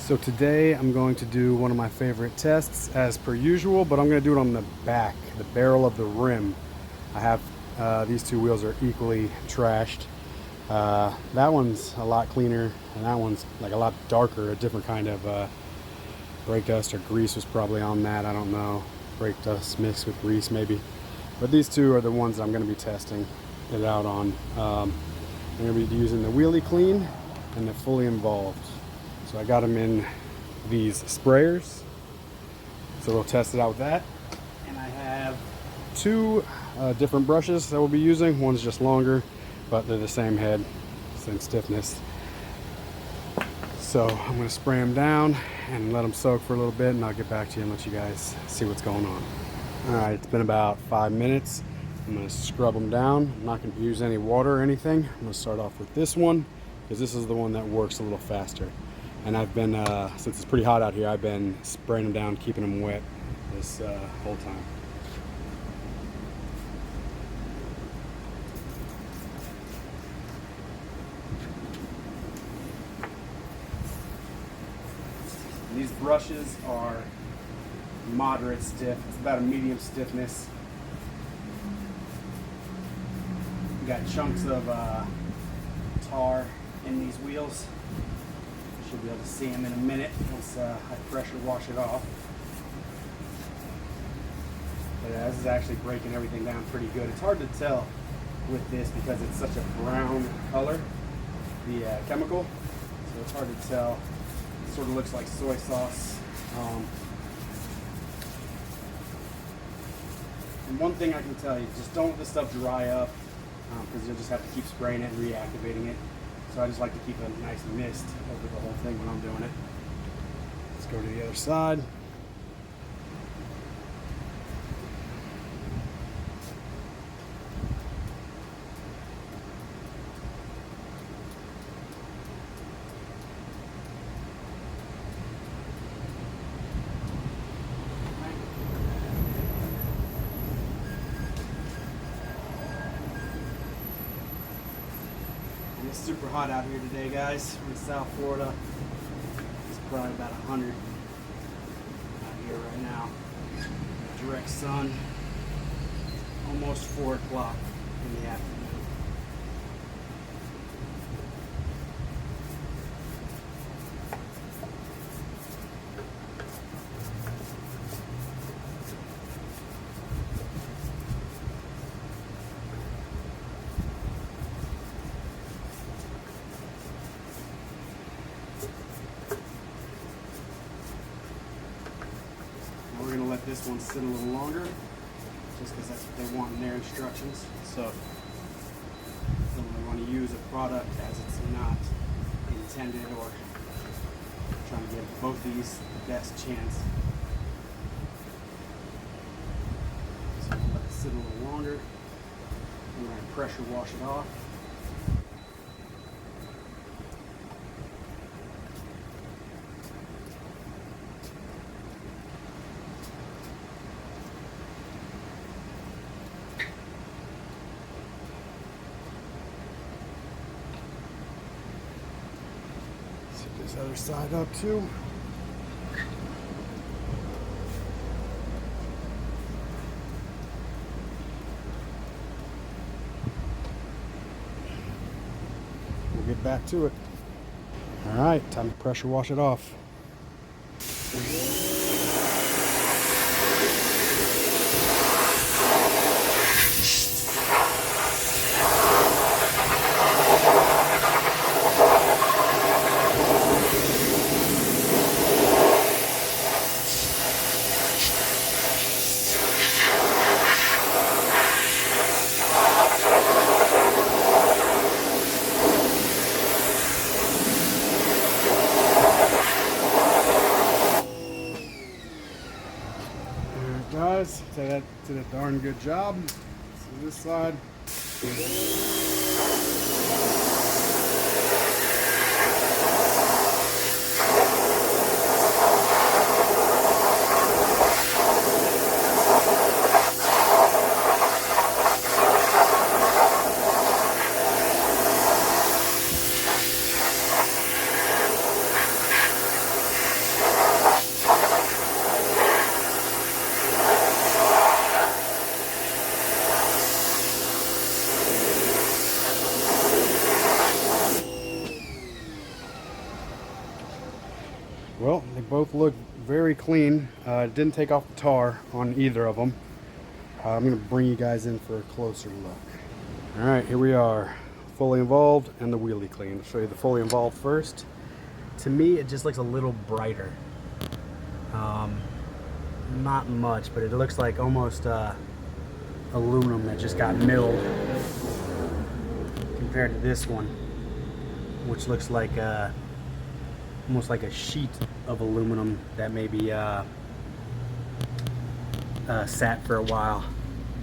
So today I'm going to do one of my favorite tests as per usual, but I'm going to do it on the back, the barrel of the rim. I have these two wheels are equally trashed. That one's a lot cleaner and that one's like a lot darker, a different kind of brake dust or grease was probably on that. I don't know. Brake dust mixed with grease maybe. But these two are the ones that I'm going to be testing it out on. I'm going to be using the Wheelie Clean and the Fully Involved. So I got them in these sprayers. So we'll test it out with that. And I have two different brushes that we'll be using. One's just longer, but they're the same head, same stiffness. So I'm going to spray them down and let them soak for a little bit, and I'll get back to you and let you guys see what's going on. All right, it's been about 5 minutes. I'm going to scrub them down. I'm not going to use any water or anything. I'm going to start off with this one because this is the one that works a little faster. And I've been, since it's pretty hot out here, I've been spraying them down, keeping them wet this whole time. These brushes are moderate stiff. It's about a medium stiffness. We got chunks of tar in these wheels. Should be able to see them in a minute once I pressure wash it off. But this is actually breaking everything down pretty good. It's hard to tell with this because it's such a brown color, the chemical. So it's hard to tell. It sort of looks like soy sauce. And one thing I can tell you, just don't let this stuff dry up because you'll just have to keep spraying it and reactivating it. So I just like to keep a nice mist over the whole thing when I'm doing it. Let's go to the other side. It's super hot out here today, guys. We're in South Florida. It's probably about 100 out here right now. Direct sun. Almost 4 o'clock in the afternoon. We're going to let this one sit a little longer, just because that's what they want in their instructions. So don't really want to use a product as it's not intended, or trying to give both these the best chance. So we'll let it sit a little longer. We're going to pressure wash it off. This other side up too. We'll get back to it. All right, time to pressure wash it off. Guys, that did a darn good job. So this side. Well, they both look very clean. Didn't take off the tar on either of them. I'm going to bring you guys in for a closer look. All right, here we are, fully involved and the wheelie clean. I'll show you the fully involved first. To me, it just looks a little brighter. Not much, but it looks like almost aluminum that just got milled compared to this one, which looks like almost like a sheet of aluminum that maybe sat for a while.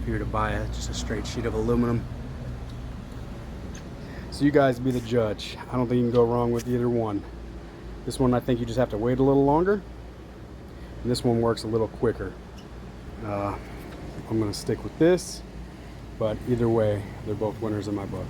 If you were to buy just a straight sheet of aluminum. So you guys be the judge. I don't think you can go wrong with either one. This one, I think you just have to wait a little longer. And this one works a little quicker. I'm going to stick with this, but either way, they're both winners in my book.